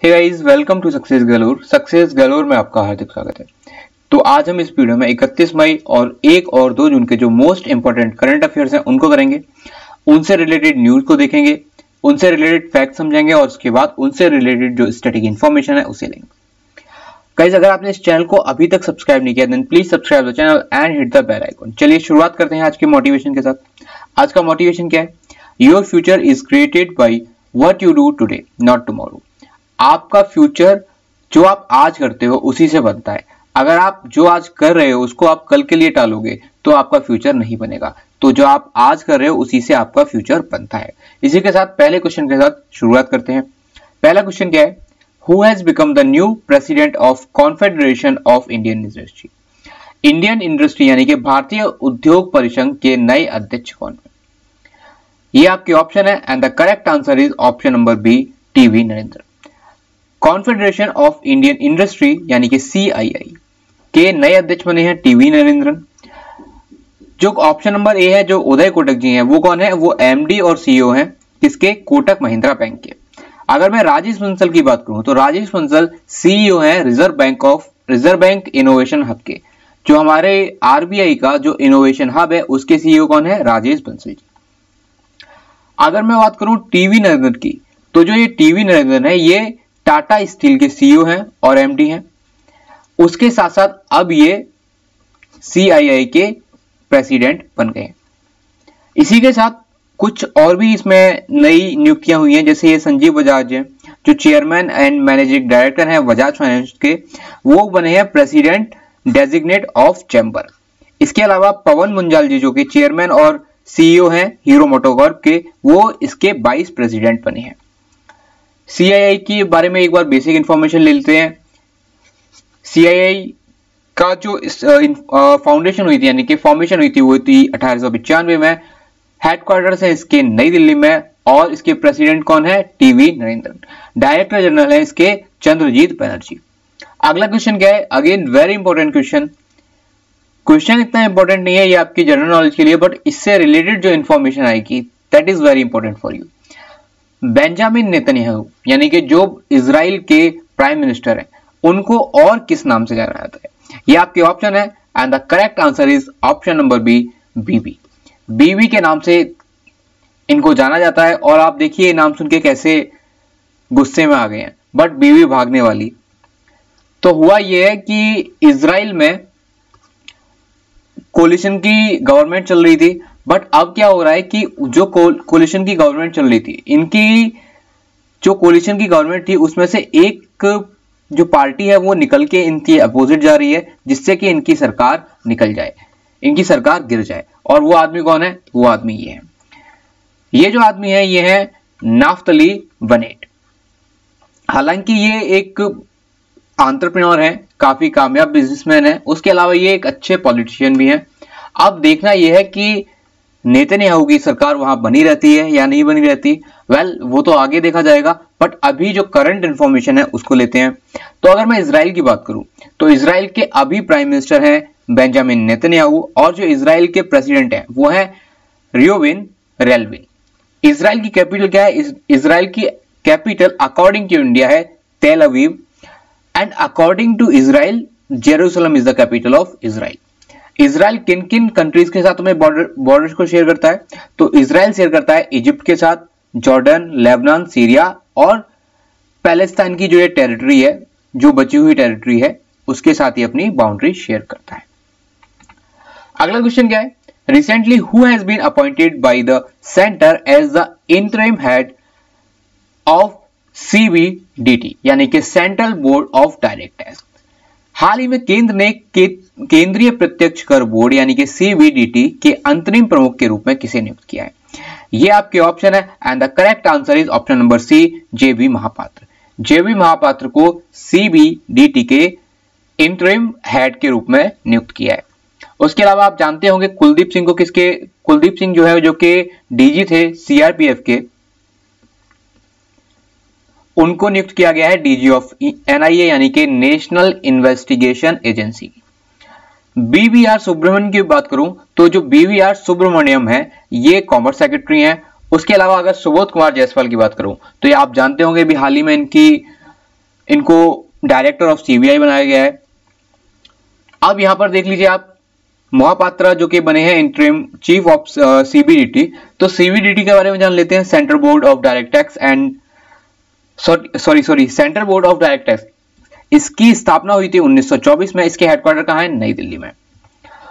Hey guys, welcome to success galore. Success galore में आपका हार्दिक स्वागत है। तो आज हम इस वीडियो में 31 मई और 1 और 2 जून के जो मोस्ट इंपोर्टेंट करंट अफेयर्स हैं उनको करेंगे, उनसे रिलेटेड न्यूज को देखेंगे, उनसे रिलेटेड फैक्ट समझेंगे और उसके बाद उनसे रिलेटेड जो स्टैटिक इन्फॉर्मेशन है उसे लेंगे। गाइस, अगर आपने इस चैनल को अभी तक सब्सक्राइब नहीं किया then please subscribe the channel and hit the bell icon. चलिए शुरुआत करते हैं आज के मोटिवेशन के साथ। आज का मोटिवेशन क्या है? Your future is created by what you do today not tomorrow. आपका फ्यूचर जो आप आज करते हो उसी से बनता है। अगर आप जो आज कर रहे हो उसको आप कल के लिए टालोगे तो आपका फ्यूचर नहीं बनेगा। तो जो आप आज कर रहे हो उसी से आपका फ्यूचर बनता है। इसी के साथ पहले क्वेश्चन के साथ शुरुआत करते हैं। पहला क्वेश्चन क्या है? Who has become the new president of confederation of Indian industry. Indian industry यानी कि भारतीय उद्योग परिसंघ के नए अध्यक्ष कौन है? ये आपके ऑप्शन है and the correct answer is option number B, TV Narendra. Confederation of Indian industry यानी कि CII के नए अध्यक्ष बने हैं टीवी नरेंद्रन। जो ऑप्शन नंबर ए है, जो उदय कोटक जी हैं, वो कौन है? वो MD और CEO हैं किसके? कोटक महिंद्रा बैंक के। अगर मैं राजेश बंसल की बात करूं तो राजेश बंसल CEO हैं रिजर्व बैंक इनोवेशन हब के। जो हमारे RBI का जो इनोवेशन हब है उसके CEO कौन है? राजेश बंसल जी। अगर मैं बात करूं टीवी नरेंद्रन की, तो जो ये टीवी नरेंद्रन है ये टाटा स्टील के CEO हैं और MD हैं। उसके साथ साथ अब ये CII के प्रेसिडेंट बन गए। इसी के साथ कुछ और भी इसमें नई नियुक्तियां हुई हैं, जैसे ये संजीव बजाज हैं जो चेयरमैन एंड मैनेजिंग डायरेक्टर हैं बजाज फाइनेंस के, वो बने हैं प्रेसिडेंट डेजिग्नेट ऑफ चैम्बर। इसके अलावा पवन मुंजाल जी जो कि चेयरमैन और CEO हैं हीरो मोटोकॉर्प के, वो इसके 22 प्रेसिडेंट बने हैं। CII के बारे में एक बार बेसिक इंफॉर्मेशन ले लेते हैं। CII का जो फाउंडेशन हुई थी यानी कि फॉर्मेशन हुई थी वो थी 1895 में। हेडक्वार्टर्स है इसके नई दिल्ली में और इसके प्रेसिडेंट कौन है? टीवी नरेंद्रन। डायरेक्टर जनरल है इसके चंद्रजीत बनर्जी। अगला क्वेश्चन क्या है? अगेन वेरी इंपॉर्टेंट क्वेश्चन इतना इंपॉर्टेंट नहीं है ये आपकी जनरल नॉलेज के लिए, बट इससे रिलेटेड जो इंफॉर्मेशन आएगी that is very important for you. Benjamin Netanyahu यानी कि जो इजराइल के प्राइम मिनिस्टर हैं उनको और किस नाम से जाना जाता है? ये आपके ऑप्शन है and the correct answer is option number B, B B. B B के नाम से इनको जाना जाता है। और आप देखिए ये नाम सुन के कैसे गुस्से में आ गए हैं, बट बीबी भागने वाली। तो हुआ यह है कि इजराइल में कोलिशन की गवर्नमेंट चल रही थी, बट अब क्या हो रहा है कि जो कोलिशन की गवर्नमेंट चल रही थी, इनकी जो कोलिशन की गवर्नमेंट थी उसमें से एक जो पार्टी है वो निकल के इनकी अपोजिट जा रही है, जिससे कि इनकी सरकार निकल जाए, इनकी सरकार गिर जाए। और वो आदमी कौन है? वो आदमी ये है। ये जो आदमी है ये है नाफ्तली बेनेट। हालांकि ये एक एंटरप्रेन्योर है, काफी कामयाब बिजनेसमैन है, उसके अलावा ये एक अच्छे पॉलिटिशियन भी हैं। अब देखना यह है कि नेतन्याहू की सरकार वहां बनी रहती है या नहीं बनी रहती। वेल, वो तो आगे देखा जाएगा, बट अभी जो करंट इंफॉर्मेशन है उसको लेते हैं। तो अगर मैं इजराइल की बात करूं तो इजराइल के अभी प्राइम मिनिस्टर हैं बेंजामिन नेतन्याहू और जो इजराइल के प्रेसिडेंट हैं वो है रियोविन रेलविन। इजराइल की कैपिटल क्या है? इजराइल की कैपिटल अकॉर्डिंग टू इंडिया है Tel Aviv and according to Israel Jerusalem is the capital of Israel. Israel किन किन कंट्रीज के साथ में बॉर्डर्स को शेयर करता है? तो इजराइल शेयर करता है इजिप्ट के साथ, जॉर्डन, लेबनान, सीरिया और पैलेस्टाइन की जो ये टेरिटरी है, जो बची हुई टेरिटरी है, उसके साथ ही अपनी बाउंड्री शेयर करता है। अगला क्वेश्चन क्या है? Recently who has been appointed by the centre as the interim head of CBDT यानी कि central board of direct tax. हाल ही में केंद्र ने केंद्रीय प्रत्यक्ष कर बोर्ड यानी कि CBDT के अंतरिम प्रमुख के रूप में किसे नियुक्त किया है? ये आपके ऑप्शन है and the correct answer is option number C, JB Mahapatra. JB Mahapatra को CBDT के इंटरिम हेड के रूप में नियुक्त किया है। उसके अलावा आप जानते होंगे कुलदीप सिंह जो है जो कि DG थे CRPF के, उनको नियुक्त किया गया है DG ऑफ NIA यानी कि national investigation agency. BVR Subrahmanyam की बात करूं तो जो BVR सुब्रमण्यम है ये कॉमर्स सेक्रेटरी हैं। उसके अलावा अगर सुबोध कुमार जायसवाल की बात करूं तो ये आप जानते होंगे भी हाल ही में इनकी इनको डायरेक्टर ऑफ सीबीआई बनाया गया है। अब यहां पर देख लीजिए आप, मोहापात्रा जो कि बने हैं इंटरिम चीफ ऑफ सीबीडीटी। तो सीबीडीटी के बारे में जान लेते हैं। Central board of direct tax and central board of direct tax, इसकी स्थापना हुई थी 1924 में। इसके हेडक्वार्टर कहां है? नई दिल्ली में।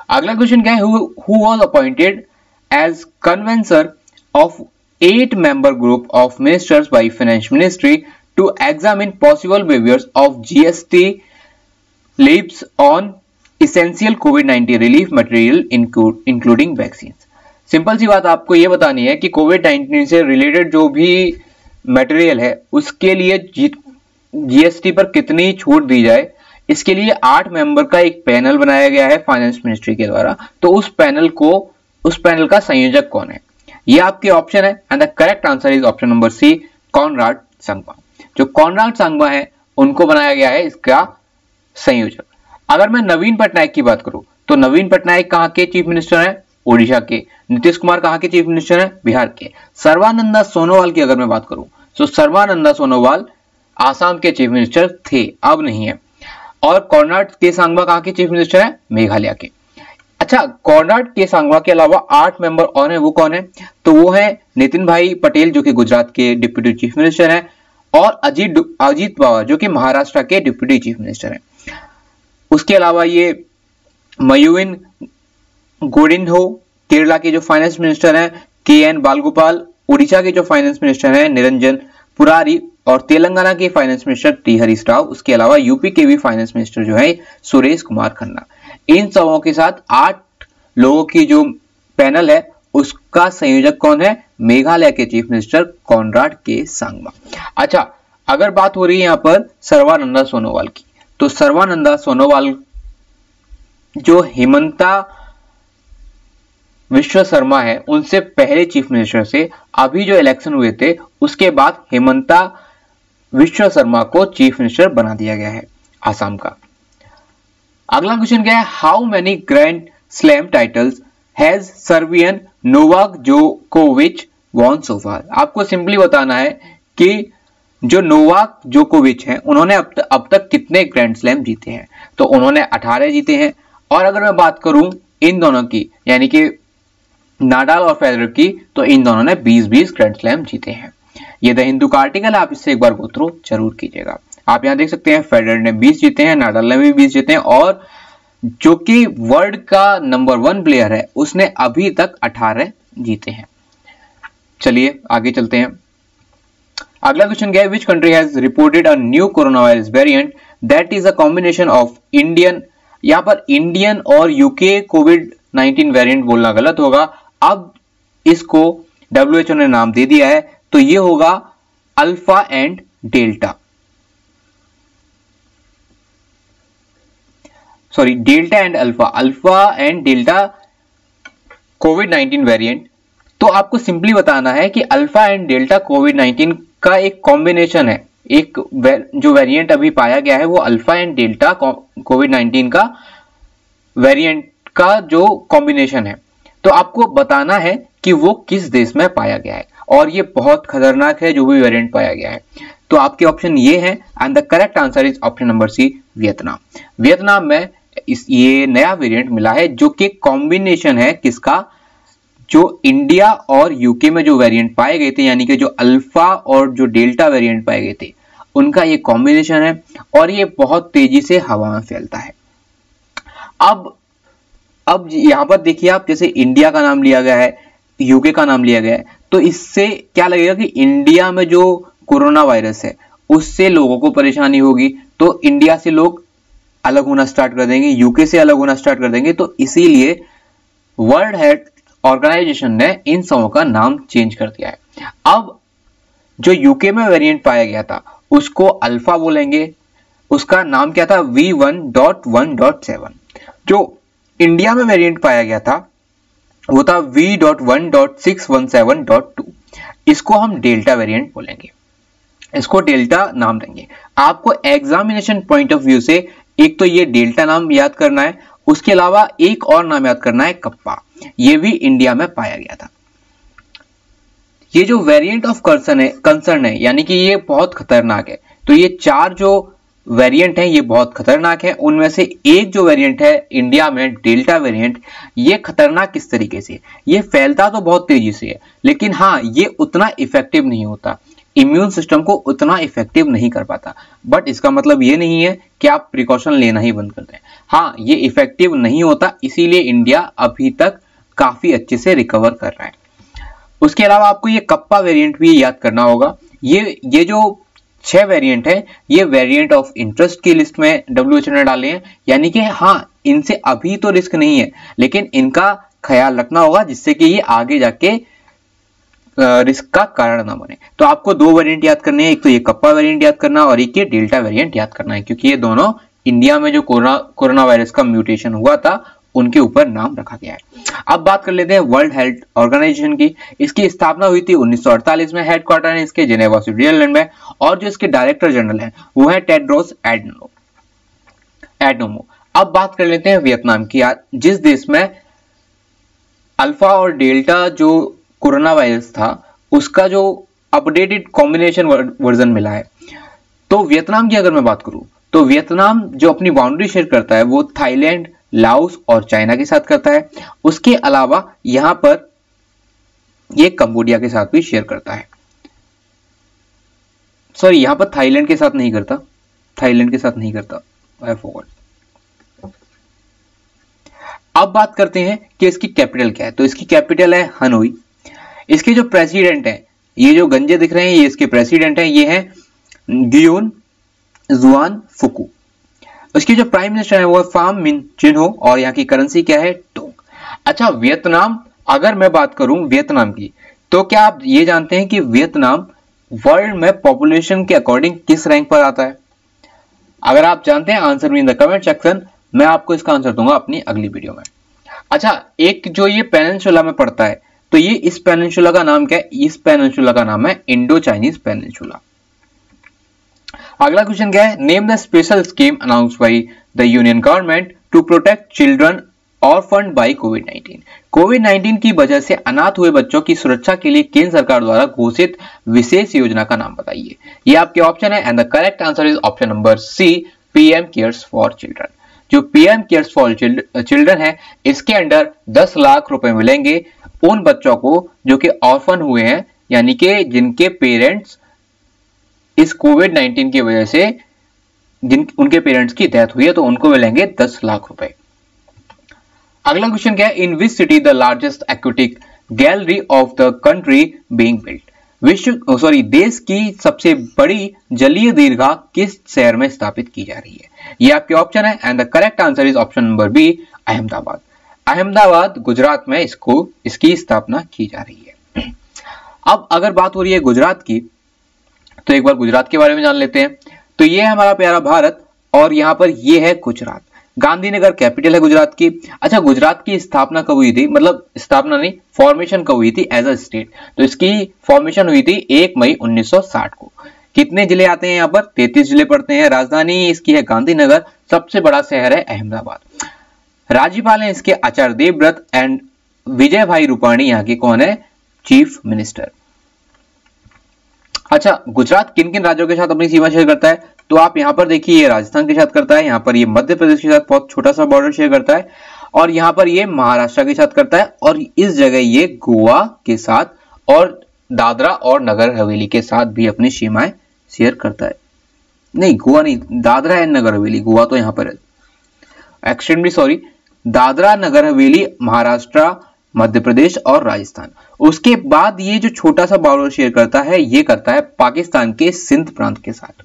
अगला क्वेश्चन क्या है? Who was appointed as convenor of 8-member group of ministers by finance ministry to examine possible waivers of GST levies on essential COVID-19 relief material including vaccines। Simple सी बात आपको यह बतानी है कि कोविड-19 से रिलेटेड जो भी मटेरियल है उसके लिए जीएसटी पर कितनी छूट दी जाए, इसके लिए 8 मेंबर का एक पैनल बनाया गया है फाइनेंस मिनिस्ट्री के द्वारा। तो उस पैनल का संयोजक कौन है? ये आपके ऑप्शन है and the correct answer is option number C, Conrad Sangma. जो कॉनराड संगमा है उनको बनाया गया है इसका संयोजक। अगर मैं नवीन पटनायक की बात करूं तो नवीन पटनायक कहां के चीफ मिनिस्टर हैं? ओडिशा के। नीतीश कुमार कहां के चीफ मिनिस्टर हैं? बिहार के। सर्बानंदा सोनोवाल की अगर मैं बात करूं तो सर्बानंदा सोनोवाल आसाम के चीफ मिनिस्टर थे, अब नहीं है। और कॉनराड के सांगमा कहां के चीफ मिनिस्टर हैं? मेघालय के। अच्छा, कॉनराड के सांगमा के अलावा 8 मेंबर और हैं, वो कौन है? तो वो है नितिन भाई पटेल जो कि गुजरात के डिप्टी चीफ मिनिस्टर हैं, और अजीत पवार जो कि महाराष्ट्र के डिप्टी चीफ मिनिस्टर हैं। उसके अलावा ये मयूविन गोडिन्हो केरला के जो फाइनेंस मिनिस्टर हैं, के.एन. बालगोपाल उड़ीसा के जो फाइनेंस मिनिस्टर हैं, निरंजन पुरारी, और तेलंगाना के finance minister T Harish Rao. उसके अलावा यूपी के भी फाइनेंस मिनिस्टर जो है सुरेश कुमार खन्ना। इन सबों के साथ 8 लोगों की जो पैनल है उसका संयोजक कौन है? मेघालय के चीफ मिनिस्टर कॉनराड के सांगमा। अच्छा, अगर बात हो रही है यहां पर सर्बानंदा सोनोवाल की, तो सर्बानंदा सोनोवाल जो हेमंता विश्व शर्मा है उनसे पहले चीफ मिनिस्टर से, अभी जो इलेक्शन हुए थे उसके बाद हेमंता विश्व शर्मा को चीफ मिनिस्टर बना दिया गया है आसाम का। अगला क्वेश्चन क्या है? How many grand slam titles has Serbian Novak जोकोविच वॉन सो फार? आपको सिंपली बताना है कि जो नोवाक जोकोविच हैं उन्होंने अब तक कितने ग्रैंड स्लैम जीते हैं। तो उन्होंने 18 जीते हैं। और अगर मैं बात करूं इन दोनों की, यानी कि नाडाल और फेडरर की, तो इन दोनों ने 20-20 ग्रैंड स्लैम जीते हैं। ये द हिंदू का आर्टिकल है, आप इससे एक बार गो थ्रू जरूर कीजिएगा। आप यहां देख सकते हैं फेडरर ने 20 जीते हैं, नाडाल ने भी 20 जीते हैं, और जो कि वर्ल्ड का नंबर 1 प्लेयर है उसने अभी तक 18 जीते हैं। चलिए आगे चलते हैं। अगला क्वेश्चन क्या है? Which country has reported a new corona virus variant that is a combination of Indian, यहां पर इंडियन और यूके कोविड-19 वेरिएंट बोलना गलत होगा। अब इसको WHO ने नाम दे दिया है, तो ये होगा alpha and delta, sorry delta and alpha, alpha and delta covid variant. तो आपको सिंपली बताना है कि अल्फा एंड डेल्टा कोविड-19 का एक कॉम्बिनेशन है। एक जो वेरिएंट अभी पाया गया है वो अल्फा एंड डेल्टा कोविड-19 का वेरिएंट का जो कॉम्बिनेशन है। तो आपको बताना है कि वो किस देश में पाया गया है, और ये बहुत खतरनाक है जो भी वेरिएंट पाया गया है। तो आपके ऑप्शन ये है and the correct answer is option number C, Vietnam. Vietnam में ये नया वेरिएंट मिला है जो कि कॉम्बिनेशन है किसका? जो इंडिया और यूके में जो वेरिएंट पाए गए थे, यानी कि जो अल्फा और जो डेल्टा वेरिएंट पाए गए थे उनका ये कॉम्बिनेशन है, और ये बहुत तेजी से हवा में फैलता है। अब यहां पर देखिए आप, जैसे इंडिया का नाम लिया गया है, यूके का नाम लिया गया है, तो इससे क्या लगेगा कि इंडिया में जो कोरोना वायरस है उससे लोगों को परेशानी होगी, तो इंडिया से लोग अलग होना स्टार्ट कर देंगे, यूके से अलग होना स्टार्ट कर देंगे। तो इसीलिए वर्ल्ड हेल्थ ऑर्गेनाइजेशन ने इन सबों का नाम चेंज कर दिया है। अब जो यूके में वेरिएंट पाया गया था उसको अल्फा बोलेंगे, उसका नाम क्या था? V1.1.7। जो इंडिया में वेरिएंट पाया गया था वो था V.1.617.2। इसको हम डेल्टा वेरिएंट बोलेंगे, इसको डेल्टा नाम देंगे। आपको एग्जामिनेशन पॉइंट ऑफ व्यू से एक तो ये डेल्टा नाम याद करना है, उसके अलावा एक और नाम याद करना है, कप्पा। ये भी इंडिया में पाया गया था। ये जो वेरिएंट ऑफ कंसर्न है, यानी कि ये बहुत खतरनाक है, तो ये 4 जो वेरिएंट हैं ये बहुत खतरनाक है। उनमें से एक जो वेरिएंट है इंडिया में, डेल्टा वेरिएंट, ये खतरनाक किस तरीके से, ये फैलता तो बहुत तेजी से है, लेकिन हाँ ये उतना इफेक्टिव नहीं होता, इम्यून सिस्टम को उतना इफेक्टिव नहीं कर पाता। बट इसका मतलब ये नहीं है कि आप प्रिकॉशन लेना ही बंद कर दें। हाँ ये इफेक्टिव नहीं होता, इसीलिए इंडिया अभी तक काफी अच्छे से रिकवर कर रहा है। उसके अलावा आपको ये कप्पा वेरिएंट भी याद करना होगा। ये जो 6 वेरिएंट है, ये वेरिएंट ऑफ इंटरेस्ट की लिस्ट में WHO ने डाले हैं, यानी कि हाँ इनसे अभी तो रिस्क नहीं है, लेकिन इनका ख्याल रखना होगा जिससे कि ये आगे जाके रिस्क का कारण ना बने। तो आपको 2 वेरिएंट याद करने हैं, एक तो ये कप्पा वेरिएंट याद करना और एक ये डेल्टा वेरिएंट याद करना है, क्योंकि ये दोनों इंडिया में जो कोरोना वायरस का म्यूटेशन हुआ था उनके ऊपर नाम रखा गया है। अब बात कर लेते हैं वर्ल्ड हेल्थ ऑर्गेनाइजेशन की। इसकी स्थापना हुई थी 1948 में, हेडक्वार्टर है इसके जेनेवा स्विट्जरलैंड में, और जो इसके डायरेक्टर जनरल हैं वो है टेड्रोस एडनोम। अब बात कर लेते हैं वियतनाम की, जिस देश में अल्फा और डेल्टा जो कोरोना वायरस था उसका जो अपडेटेड कॉम्बिनेशन वर्जन मिला है। तो वियतनाम की अगर मैं बात करूं तो वियतनाम जो अपनी बाउंड्री शेयर करता है वो थाईलैंड, लाओस और चाइना के साथ करता है। उसके अलावा यहां पर ये कंबोडिया के साथ भी शेयर करता है। सॉरी, यहां पर थाईलैंड के साथ नहीं करता, आई फॉरगॉट। अब बात करते हैं कि इसकी कैपिटल क्या है। तो इसकी कैपिटल है हनोई। इसके जो प्रेसिडेंट हैं, ये जो गंजे दिख रहे हैं ये इसके प्रेसिडेंट हैं, ये हैं गियोन जुआन फुकू। उसके जो प्राइम मिनिस्टर है वो है फाम मिन चिन्हो, और यहाँ की करेंसी क्या है, टोंग। अच्छा, वियतनाम, अगर मैं बात करूं वियतनाम की, तो क्या आप ये जानते हैं कि वियतनाम वर्ल्ड में पॉपुलेशन के अकॉर्डिंग किस रैंक पर आता है? अगर आप जानते हैं answer me in the comment section, मैं आपको इसका आंसर दूंगा अपनी अगली वीडियो में। अच्छा, एक जो ये पेनिनसुला में पड़ता है, तो ये इस पेनिनसुला का नाम क्या है? इस पेनिनसुला का नाम है इंडो चाइनीज पेनिनसुला। अगला क्वेश्चन क्या है? Name the special scheme announced by the union government to protect children ऑर्फन्ड bye कोविड-19। कोविड-19 की वजह से अनाथ हुए बच्चों की सुरक्षा के लिए केंद्र सरकार द्वारा घोषित विशेष योजना का नाम बताइए। ये आपके ऑप्शन है, and the correct answer is option number C, PM cares for children. जो पीएम केयर्स फॉर चिल्ड्रन है, इसके अंडर 10 लाख रुपए मिलेंगे उन बच्चों को जो कि ऑर्फन हुए हैं, यानी कि जिनके पेरेंट्स इस कोविड-19 की वजह से उनके पेरेंट्स की डेथ हुई है, तो उनको मिलेंगे 10 लाख रुपए। अगला क्वेश्चन क्या है? In which city the largest aquatic gallery of the country being built. देश की सबसे बड़ी जलीय दीर्घा किस शहर में स्थापित की जा रही है? ये आपके ऑप्शन है, and the correct answer is option number B, Ahmedabad. Ahmedabad Gujarat में इसकी स्थापना की जा रही है। अब अगर बात हो रही है गुजरात की, तो एक बार गुजरात के बारे में जान लेते हैं। तो ये है हमारा प्यारा भारत, और यहां पर ये है गुजरात। गांधीनगर कैपिटल है गुजरात की। अच्छा, गुजरात की स्थापना कब हुई थी? मतलब स्थापना नहीं, फॉर्मेशन कब हुई थी एज अ स्टेट? तो इसकी फॉर्मेशन हुई थी 1 मई 1960 को। कितने जिले आते हैं यहाँ पर? 33 जिले पड़ते हैं। राजधानी इसकी है गांधीनगर, सबसे बड़ा शहर है अहमदाबाद। राज्यपाल है इसके आचार्य देवव्रत, एंड विजय भाई रूपाणी यहाँ के कौन है? Chief minister. अच्छा, गुजरात किन किन राज्यों के साथ अपनी सीमा शेयर करता है? तो आप यहां पर देखिए, ये राजस्थान के साथ करता है, यहां पर ये मध्य प्रदेश के साथ बहुत छोटा सा बॉर्डर शेयर करता है, और यहां पर ये महाराष्ट्र के साथ करता है, और इस जगह ये गोवा के साथ और दादरा और नगर हवेली के साथ भी अपनी सीमाएं शेयर करता है। नहीं, गोवा नहीं, दादरा एंड नगर हवेली, गोवा तो यहां पर है, एक्सट्रीमली सॉरी, दादरा नगर हवेली, महाराष्ट्र, मध्य प्रदेश और राजस्थान। उसके बाद ये जो छोटा सा बॉर्डर शेयर करता है, ये करता है पाकिस्तान के सिंध प्रांत के साथ।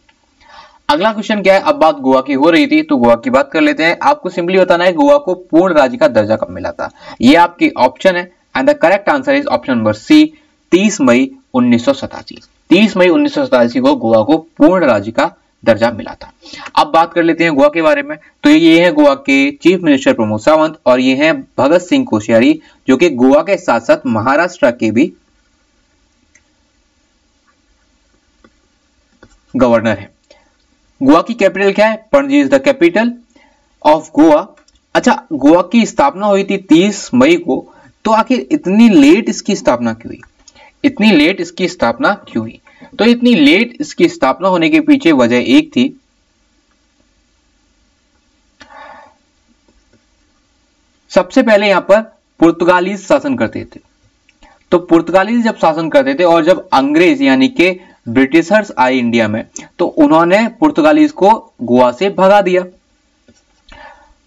अगला क्वेश्चन क्या है? अब बात गोवा की हो रही थी, तो गोवा की बात कर लेते हैं। आपको सिंपली बताना है गोवा को पूर्ण राज्य का दर्जा कब मिला था। ये आपके ऑप्शन है, and the correct answer is option number C, 30 मई 1987। 30 मई 1987 को गोवा को पूर्ण राज्य का दर्जा मिला था। अब बात कर लेते हैं गोवा के बारे में। तो ये है गोवा के चीफ मिनिस्टर प्रमोद सावंत, और ये हैं भगत सिंह कोश्यारी, जो कि गोवा के साथ साथ महाराष्ट्र के भी गवर्नर है। गोवा की कैपिटल क्या है? Panaji is the capital of Goa. अच्छा, गोवा की स्थापना हुई थी 30 मई को, तो आखिर इतनी लेट इसकी स्थापना क्यों हुई? इतनी लेट इसकी स्थापना क्यों हुई? तो इतनी लेट इसकी स्थापना होने के पीछे वजह एक थी, सबसे पहले यहां पर पुर्तगालीज शासन करते थे। तो पुर्तगालीज जब शासन करते थे और जब अंग्रेज यानी कि ब्रिटिशर्स आए इंडिया में, तो उन्होंने पुर्तगालीज को गोवा से भगा दिया।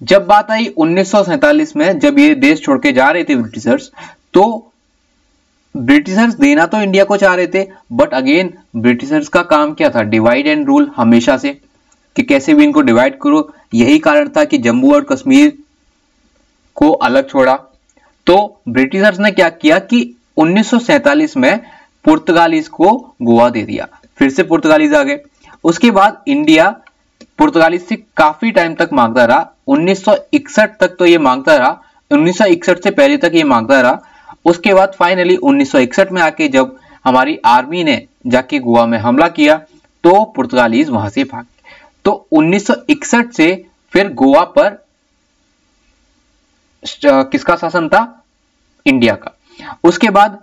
जब बात आई 1947 में, जब ये देश छोड़ के जा रहे थे ब्रिटिशर्स, तो ब्रिटिशर्स देना तो इंडिया को चाह रहे थे, बट अगेन ब्रिटिशर्स का काम क्या था? डिवाइड एंड रूल, हमेशा से कि कैसे भी इनको डिवाइड करो। यही कारण था कि जम्मू और कश्मीर को अलग छोड़ा। तो ब्रिटिशर्स ने क्या किया कि 1947 में पुर्तगालीज को गोवा दे दिया। फिर से पुर्तगालीज आ गए। उसके बाद इंडिया पुर्तगालीज से काफी टाइम तक मांगता रहा, 1961 तक तो ये मांगता रहा, 1961 से पहले तक ये मांगता रहा। उसके बाद फाइनली 1961 में आके जब हमारी आर्मी ने जाके गोवा में हमला किया, तो पुर्तगालीज वहां से भाग गए। तो 1961 से फिर गोवा पर किसका शासन था? इंडिया का। उसके बाद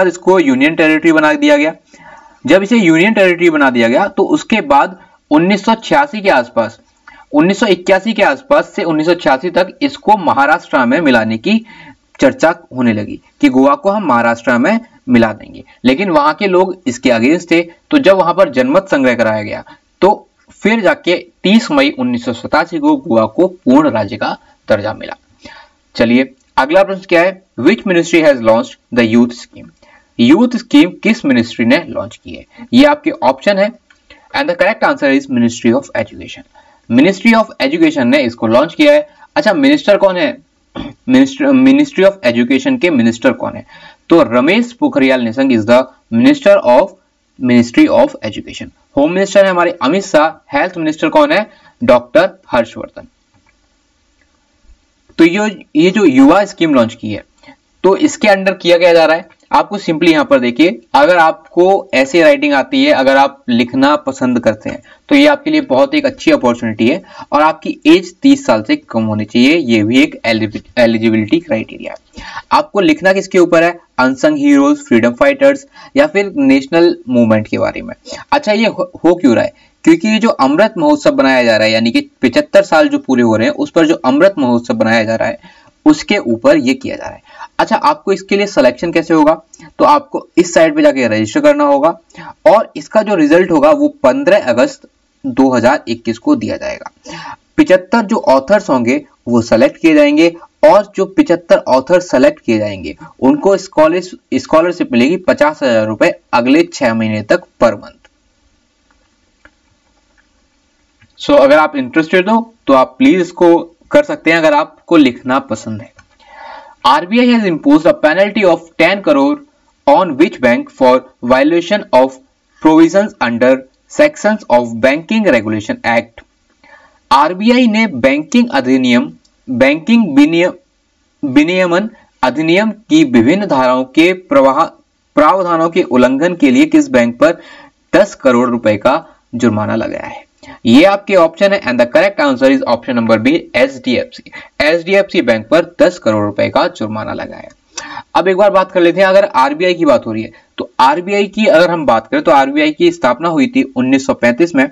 इसको यूनियन टेरिटरी बना दिया गया। जब इसे यूनियन टेरिटरी बना दिया गया, तो उसके बाद 1986 के आसपास, 1981 के आसपास से 1986 तक इसको महाराष्ट्र में मिलाने की चर्चा होने लगी कि गोवा को हम महाराष्ट्र में मिला देंगे, लेकिन वहां के लोग इसके अगेंस्ट थे। तो जब वहां पर जनमत संग्रह कराया गया, तो फिर जाके 30 मई 1987 को गोवा को पूर्ण राज्य का दर्जा मिला। चलिए अगला प्रश्न क्या है? Which ministry has launched the youth scheme? Youth scheme किस मिनिस्ट्री ने लॉन्च की है? ये आपके ऑप्शन है, and the correct answer is ministry of education. Ministry of education ने इसको लॉन्च किया है। अच्छा, मिनिस्टर कौन है? मिनिस्ट्री ऑफ एजुकेशन के मिनिस्टर कौन है? तो Ramesh Pokhriyal Nishank is the minister of ministry of education. Home minister है हमारे अमित शाह। हेल्थ मिनिस्टर कौन है? डॉक्टर हर्षवर्धन। तो ये जो युवा स्कीम लॉन्च की है, तो इसके अंडर किया क्या जा रहा है? आपको सिंपली यहां पर देखिए, अगर आपको ऐसे राइटिंग आती है, अगर आप लिखना पसंद करते हैं, तो ये आपके लिए बहुत एक अच्छी अपॉर्चुनिटी है। और आपकी एज 30 साल से कम होनी चाहिए, ये भी एक एलिजिबिलिटी क्राइटेरिया है। आपको लिखना किसके ऊपर है? अनसंग हीरोज, फ्रीडम फाइटर्स, या फिर नेशनल मूवमेंट के बारे में। अच्छा, ये हो क्यों रहा है? क्योंकि ये जो अमृत महोत्सव बनाया जा रहा है, यानी कि 75 साल जो पूरे हो रहे हैं, उस पर जो अमृत महोत्सव बनाया जा रहा है, उसके ऊपर ये किया जा रहा है। अच्छा, आपको इसके लिए सिलेक्शन कैसे होगा? तो आपको इस साइट पे जाके रजिस्टर करना होगा, और इसका जो रिजल्ट होगा वो 15 अगस्त 2021 को दिया जाएगा। 75 जो ऑथर्स होंगे वो सेलेक्ट किए जाएंगे, और जो 75 ऑथर सेलेक्ट किए जाएंगे उनको स्कॉलरशिप मिलेगी 50,000 रुपए अगले 6 महीने तक पर मंथ। सो अगर आप इंटरेस्टेड हो तो आप प्लीज इसको कर सकते हैं, अगर आपको लिखना पसंद है। RBI has imposed a penalty of 10 crore on which bank for violation of provisions under sections of Banking Regulation Act। RBI ने बैंकिंग विनियमन अधिनियम की विभिन्न धाराओं के प्रावधानों के उल्लंघन के लिए किस बैंक पर 10 करोड़ रुपए का जुर्माना लगाया है? ये आपके ऑप्शन है, and the correct answer is option number B, HDFC। HDFC bank पर 10 करोड़ रुपए का जुर्माना लगाया है। अब एक बार बात कर लेते हैं, अगर RBI की बात हो रही है, तो RBI की अगर हम बात करें, तो RBI की स्थापना हुई थी 1935 में,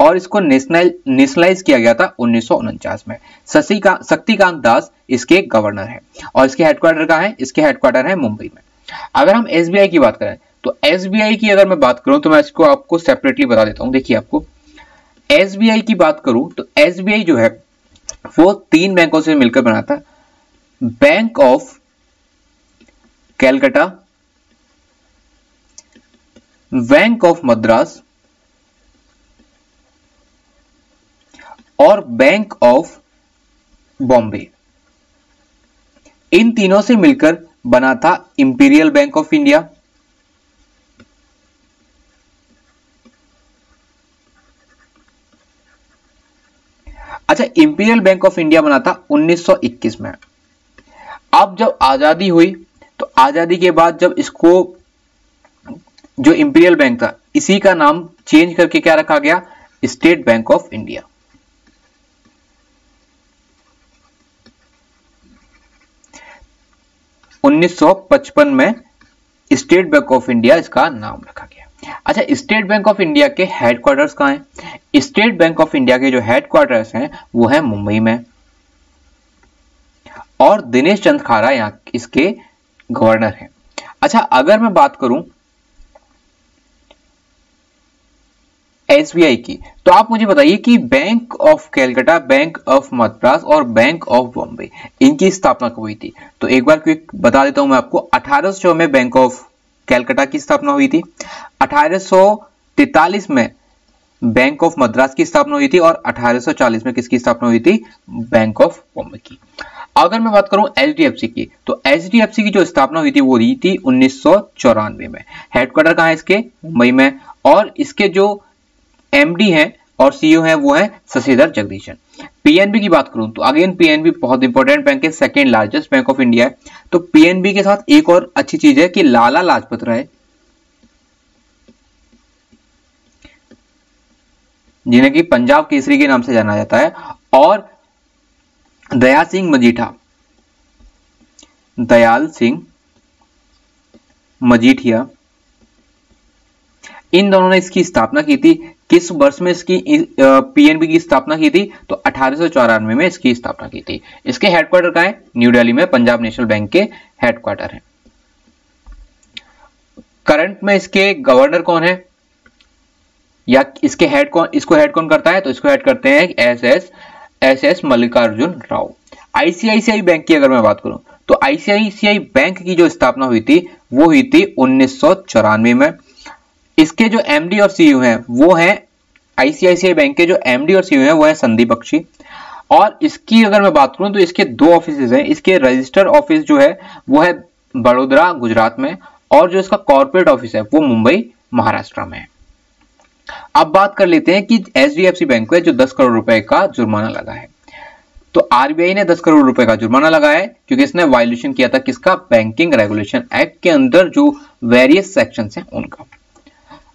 और इसको नेशनलाइज किया गया था 1949 में। शक्तिकांत दास इसके गवर्नर है, और इसके हेडक्वार्टर कहाँ है? इसके हेडक्वार्टर है मुंबई में। अगर हम SBI की बात करें, तो SBI की अगर मैं बात करूं, तो मैं इसको आपको सेपरेटली बता देता हूं। देखिए, आपको SBI की बात करूं तो SBI जो है वो 3 बैंकों से मिलकर बना था, bank of Calcutta, bank of Madras और बैंक ऑफ बॉम्बे। इन तीनों से मिलकर बना था इंपीरियल बैंक ऑफ इंडिया। अच्छा, इंपीरियल बैंक ऑफ इंडिया बना था 1921 में। अब जब आजादी हुई, तो आजादी के बाद जब इसको, जो इंपीरियल बैंक था, इसी का नाम चेंज करके क्या रखा गया? State bank of India. उन्नीस 1955 में स्टेट बैंक ऑफ इंडिया इसका नाम रखा गया। अच्छा, स्टेट बैंक ऑफ इंडिया के हेडक्वार्टर्स कहाँ हैं? स्टेट बैंक ऑफ इंडिया के जो हेडक्वार्टर्स हैं वो है मुंबई में, और दिनेश चंद खारा यहाँ इसके गवर्नर हैं। अच्छा, अगर मैं बात करूं एसबीआई की, तो आप मुझे बताइए कि bank of Calcutta, bank of Madras और बैंक ऑफ बॉम्बे, इनकी स्थापना कब हुई थी? तो एक बार क्विक बता देता हूं मैं आपको। 1800 में बैंक ऑफ कैलकाटा की स्थापना हुई थी, 1843 में बैंक ऑफ मद्रास की स्थापना हुई थी, और 1840 में किसकी स्थापना हुई थी? बैंक ऑफ बॉम्बे की। अगर मैं बात करूं एचडीएफसी की, तो एचडीएफसी की जो स्थापना हुई थी वो हुई थी 1994 में। हेडक्वार्टर कहां है इसके? मुंबई में, और इसके जो एमडी हैं और सीईओ हैं वो है शशिधर जगदीशन। पीएनबी की बात करूं तो अगेन पीएनबी बहुत इंपॉर्टेंट बैंक है, second largest bank of India है। तो पीएनबी के साथ एक और अच्छी चीज है कि लाला लाजपत राय, जिन्हें कि पंजाब केसरी के नाम से जाना जाता है, और दयाल सिंह मजीठिया, इन दोनों ने इसकी स्थापना की थी। किस वर्ष में इसकी पीएनबी की स्थापना की थी? तो 1894 में इसकी स्थापना की थी। इसके हेडक्वार्टर कहां है? न्यू दिल्ली में, पंजाब नेशनल बैंक के हेडक्वार्टर है। करंट में इसके गवर्नर कौन है, या इसके हेड कौन, इसको हेड कौन करता है? तो इसको हेड करते हैं S Mallikarjun Rao. ICICI bank की अगर मैं बात करूं तो आईसीआईसीआई बैंक की जो स्थापना हुई थी वो हुई थी 1994 में। इसके जो एमडी और सीईओ हैं वो हैं, आईसीआईसीआई बैंक के जो एमडी और सीईओ हैं वो है संदीप बख्शी। और इसकी अगर मैं बात करूं तो इसके दो ऑफिसेज हैं। इसके रजिस्टर ऑफिस जो है वो है बड़ोदरा गुजरात में, और जो इसका कॉर्पोरेट ऑफिस है वो मुंबई महाराष्ट्र में है। अब बात कर लेते हैं कि एचडीएफसी बैंक को जो 10 करोड़ रुपए का जुर्माना लगा है। तो आरबीआई ने 10 करोड़ रुपए का जुर्माना लगाया है क्योंकि इसने वायलेशन किया था किसका? बैंकिंग रेगुलेशन एक्ट के अंदर जो वेरियस सेक्शंस हैं उनका।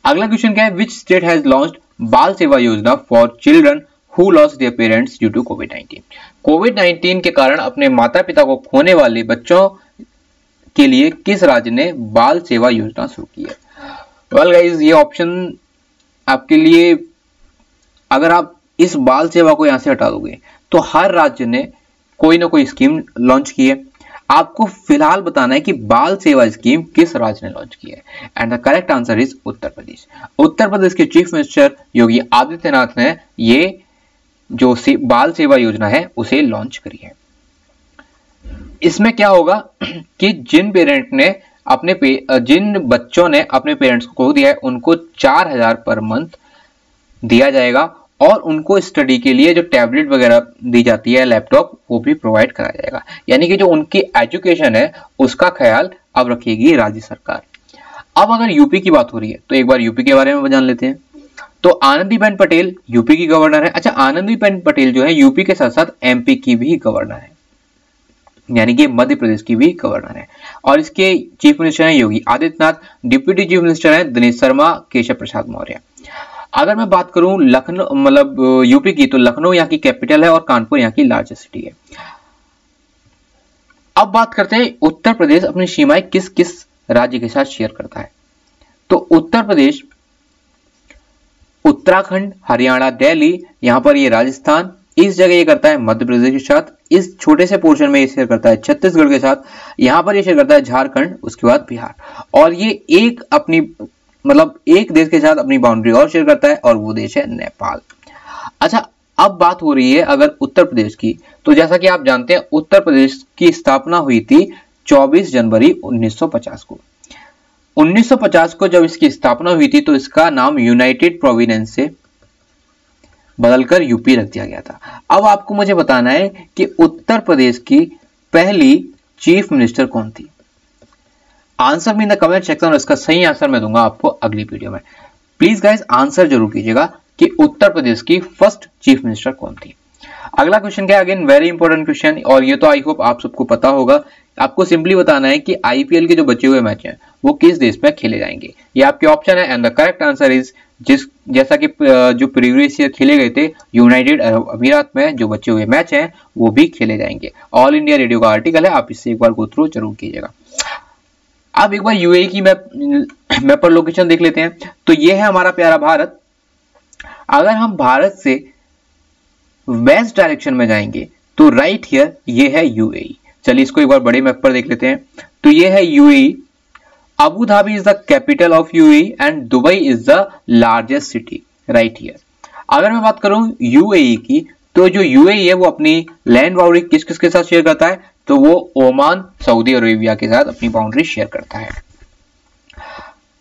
अगला क्वेश्चन क्या है? विच स्टेट हैज लॉन्च्ड बाल सेवा योजना for children who lost their parents due to कोविड-19? कोविड-19 के कारण अपने माता पिता को खोने वाले बच्चों के लिए किस राज्य ने बाल सेवा योजना शुरू की है? वेल गाइस, ये ऑप्शन आपके लिए, अगर आप इस बाल सेवा को यहां से हटा दोगे तो हर राज्य ने कोई ना कोई स्कीम लॉन्च की है। आपको फिलहाल बताना है कि बाल सेवा स्कीम किस राज्य ने लॉन्च की है, and the correct answer is Uttar Pradesh. Uttar Pradesh के चीफ मिनिस्टर योगी आदित्यनाथ ने ये जो बाल सेवा योजना है उसे लॉन्च करी है। इसमें क्या होगा कि जिन बच्चों ने अपने पेरेंट्स को खो दिया है उनको 4000 पर मंथ दिया जाएगा, और उनको स्टडी के लिए जो टैबलेट वगैरह दी जाती है, लैपटॉप, वो भी प्रोवाइड कराया जाएगा। यानी कि जो उनकी एजुकेशन है उसका ख्याल अब रखेगी राज्य सरकार। अब अगर यूपी की बात हो रही है तो एक बार यूपी के बारे में जान लेते हैं। तो आनंदीबेन पटेल यूपी की गवर्नर है। अच्छा, आनंदीबेन पटेल जो है यूपी के साथ साथ एमपी की भी गवर्नर है, यानी कि मध्य प्रदेश की भी गवर्नर है। और इसके चीफ मिनिस्टर हैं Yogi Adityanath, deputy chief minister हैं दिनेश शर्मा, केशव प्रसाद मौर्य। अगर मैं बात करूं लखनऊ मतलब यूपी की, तो लखनऊ यहाँ की कैपिटल है और कानपुर यहाँ की लार्जेस्ट सिटी है। अब बात करते हैं उत्तर प्रदेश अपनी सीमाएं किस किस राज्य के साथ शेयर करता है। तो उत्तर प्रदेश उत्तराखंड, हरियाणा, दिल्ली, यहाँ पर ये राजस्थान, इस जगह ये करता है मध्य प्रदेश के साथ, इस छोटे से पोर्शन में ये शेयर करता है छत्तीसगढ़ के साथ, यहाँ पर ये शेयर करता है झारखंड, उसके बाद बिहार, और ये एक अपनी मतलब एक देश के साथ अपनी बाउंड्री और शेयर करता है, और वो देश है नेपाल। अच्छा, अब बात हो रही है अगर उत्तर प्रदेश की, तो जैसा कि आप जानते हैं उत्तर प्रदेश की स्थापना हुई थी 24 जनवरी 1950 को। 1950 को जब इसकी स्थापना हुई थी तो इसका नाम यूनाइटेड प्रोविडेंस से बदलकर यूपी रख दिया गया था। अब आपको मुझे बताना है कि उत्तर प्रदेश की पहली चीफ मिनिस्टर कौन थी। आंसर में इन द कमेंट सेक्शन, और इसका सही आंसर मैं दूंगा आपको अगली वीडियो में। प्लीज गाइस आंसर जरूर कीजिएगा कि उत्तर प्रदेश की फर्स्ट चीफ मिनिस्टर कौन थी। अगला क्वेश्चन क्या है? अगेन वेरी इंपॉर्टेंट क्वेश्चन, और ये तो आई होप आप सबको पता होगा। आपको सिंपली बताना है कि आईपीएल के जो बचे हुए मैच हैं वो किस देश में खेले जाएंगे। ये आपके ऑप्शन है, and the correct answer is जैसा कि जो प्रीवियस ईयर खेले गए थे यूनाइटेड अरब अमीरात में जो बचे हुए मैच हैं वो भी खेले जाएंगे। ऑल इंडिया रेडियो का आर्टिकल है, आप इससे एक बार गो थ्रू जरूर कीजिएगा। अब एक बार यूएई की मैप पर लोकेशन देख लेते हैं। तो ये है हमारा प्यारा भारत। अगर हम भारत से वेस्ट डायरेक्शन में जाएंगे तो राइट हियर ये है यूएई। चलिए इसको एक बार बड़े मैप पर देख लेते हैं। तो ये है UAE. Abu Dhabi is the capital of UAE and Dubai is the largest city right here. अगर मैं बात करूं यूएई की, तो जो यूएई है वो अपनी लैंड बाउंड्री किस किस के साथ शेयर करता है? तो वो ओमान, सऊदी अरेबिया के साथ अपनी बाउंड्री शेयर करता है।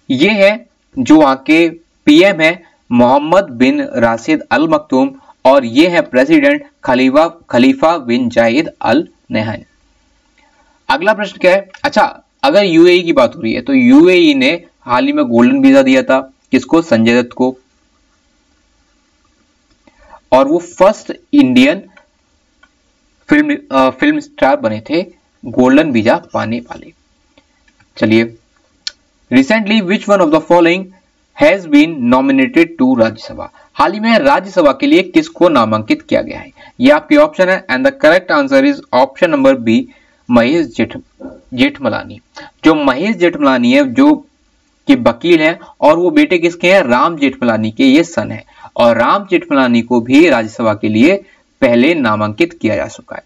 ये है जो वहां के पीएम है मोहम्मद बिन राशिद अल मक्तूम, और ये है प्रेसिडेंट खलीफा बिन जायद अल नहयान। अगला प्रश्न क्या है? अच्छा, अगर यूएई की बात हो रही है तो यूएई ने हाल ही में गोल्डन वीजा दिया था किसको? संजय दत्त को, और वो फर्स्ट इंडियन फिल्म स्टार बने थे गोल्डन वीजा पाने वाले। चलिए, recently which one of the following has been nominated to Rajya Sabha? हाल ही में राज्यसभा के लिए किसको नामांकित किया गया है? ये आपके ऑप्शन है and the correct answer is option number B, Mahesh Jethmalani. जो महेश जेठमलानी है जो कि वकील है, और वो बेटे किसके हैं? राम जेठमलानी के ये सन है, और राम जेठमलानी को भी राज्यसभा के लिए पहले नामांकित किया जा चुका है।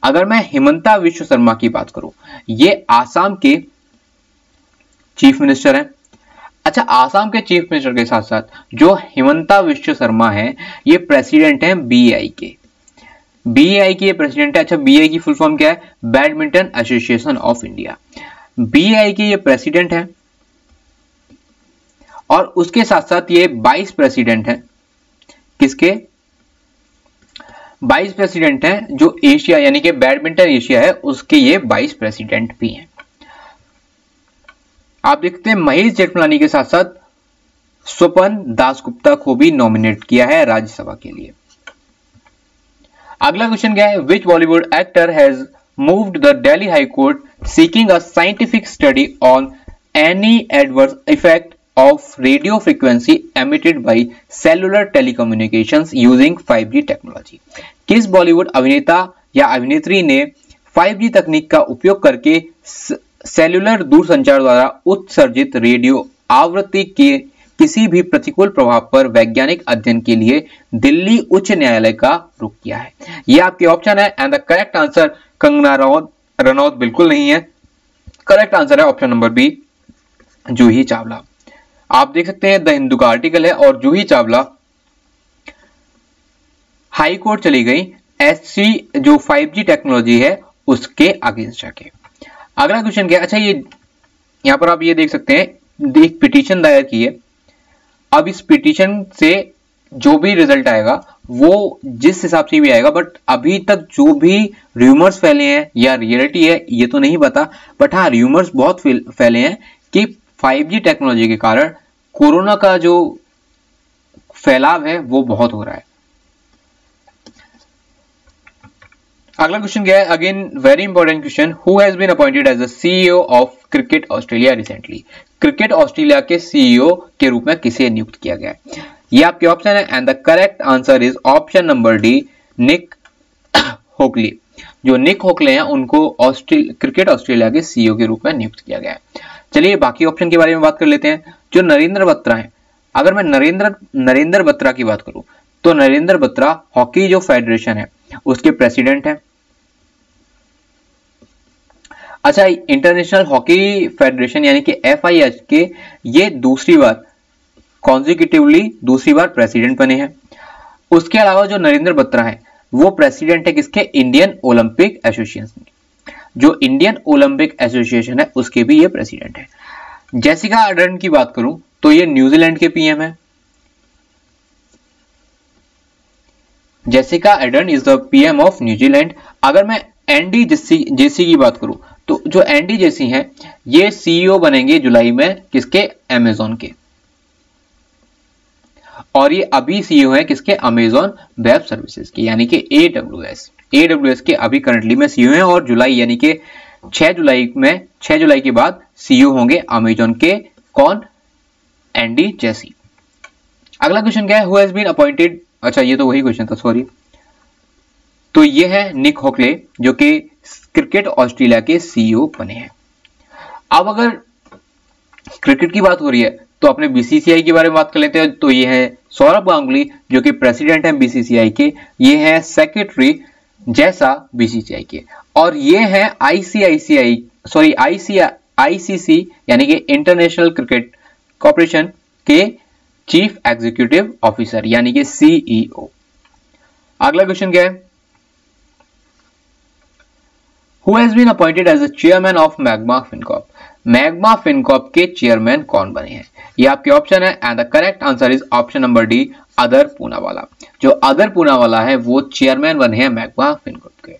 अगर मैं हिमंता विश्व शर्मा की बात करूं, ये आसाम के चीफ मिनिस्टर हैं। अच्छा, आसाम के चीफ मिनिस्टर के साथ साथ जो हिमंता विश्व शर्मा है ये प्रेसिडेंट हैं बीआई के। बीआई के प्रेसिडेंट है। अच्छा, बीआई की फुल फॉर्म क्या है? Badminton association of India. BI के ये प्रेसिडेंट है, और उसके साथ साथ ये वाइस प्रेसिडेंट है। किसके? वाइस प्रेसिडेंट हैं जो एशिया यानी कि बैडमिंटन एशिया है उसके ये वाइस प्रेसिडेंट भी हैं। आप देखते हैं महेश जेठमलानी के साथ साथ स्वपन दासगुप्ता को भी नॉमिनेट किया है राज्यसभा के लिए। अगला क्वेश्चन क्या है? Which Bollywood actor has moved the Delhi high court seeking a scientific study on any adverse effect of radio frequency emitted by cellular telecommunications using 5G technology? किस बॉलीवुड अभिनेता या अभिनेत्री ने 5G तकनीक का उपयोग करके सेलुलर दूरसंचार द्वारा उत्सर्जित रेडियो आवृत्ति के किसी भी प्रतिकूल प्रभाव पर वैज्ञानिक अध्ययन के लिए दिल्ली उच्च न्यायालय का रुख किया है? ये आपके ऑप्शन है and the correct answer Kangana Ranaut बिल्कुल नहीं है। करेक्ट आंसर है option number B, Juhi Chawla. आप देख सकते हैं द हिंदू का आर्टिकल है, और जूही चावला हाई कोर्ट चली गई ऐसी जो 5G टेक्नोलॉजी है उसके अगेंस्ट जाके। अगला क्वेश्चन क्या है? अच्छा, ये यहां पर आप ये देख सकते हैं एक पिटीशन दायर की है। अब इस पिटीशन से जो भी रिजल्ट आएगा वो जिस हिसाब से भी आएगा, बट अभी तक जो भी र्यूमर्स फैले हैं या रियलिटी है ये तो नहीं पता, बट हाँ र्यूमर्स बहुत फैले हैं कि 5G टेक्नोलॉजी के कारण कोरोना का जो फैलाव है वो बहुत हो रहा है। अगला क्वेश्चन क्या है? Again very important question. Who has been appointed as the CEO of cricket Australia recently? Cricket Australia के सीईओ के रूप में किसे नियुक्त किया गया है? ये आपके ऑप्शन है and the correct answer is option number D, Nick Hockley. जो निक होकले हैं उनको क्रिकेट ऑस्ट्रेलिया के सीईओ के रूप में नियुक्त किया गया है। चलिए बाकी ऑप्शन के बारे में बात कर लेते हैं। जो नरेंद्र बत्रा है, अगर मैं नरेंद्र बत्रा की बात करूं तो नरेंद्र बत्रा हॉकी जो फेडरेशन है उसके प्रेसिडेंट हैं। अच्छा, इंटरनेशनल हॉकी फेडरेशन यानी कि FIH के ये दूसरी बार कॉन्जिक्यूटिवली दूसरी बार प्रेसिडेंट बने हैं। उसके अलावा जो नरेंद्र बत्रा है वो प्रेसिडेंट है किसके? Indian Olympic association. जो इंडियन ओलंपिक एसोसिएशन है उसके भी ये प्रेसिडेंट है। जेसिका अर्डर्न की बात करूं तो ये न्यूजीलैंड के पीएम है। Jessica Ardern is the PM of New Zealand. अगर मैं एंडी जेसी की बात करूं तो जो एंडी जेसी हैं ये सीईओ बनेंगे जुलाई में किसके? अमेजॉन के, और ये अभी सीईओ है किसके? अमेजॉन वेब सर्विसेज के यानी कि AWS के अभी करंटली में सीईओ हैं, और जुलाई यानी कि 6 जुलाई के बाद सीईओ होंगे अमेजॉन के। कौन? Andy Jassy. अगला क्वेश्चन क्या है? Who has been appointed? अच्छा, ये तो वही क्वेश्चन था, सॉरी। तो ये है निक होकले जो कि क्रिकेट ऑस्ट्रेलिया के सीईओ बने हैं। अब अगर क्रिकेट की बात हो रही है तो अपने बीसीसीआई के बारे में बात कर लेते हैं। तो ये है सौरभ गांगुली जो कि प्रेसिडेंट है बीसीसीआई के, ये है सेक्रेटरी जैसा बीसीसीआई के, और ये है आईसीसी यानी कि इंटरनेशनल क्रिकेट कॉर्पोरेशन के चीफ एग्जीक्यूटिव ऑफिसर यानी कि सीईओ। अगला क्वेश्चन क्या है, who has been appointed as the chairman of Magma Fincorp. Magma Fincorp के चेयरमैन कौन बने हैं? ये आपके ऑप्शन है and the correct answer is option number D, Adar Poonawalla. जो अदर पूनावाला है वो चेयरमैन बने हैं मैग्मा फिनकॉर्प के।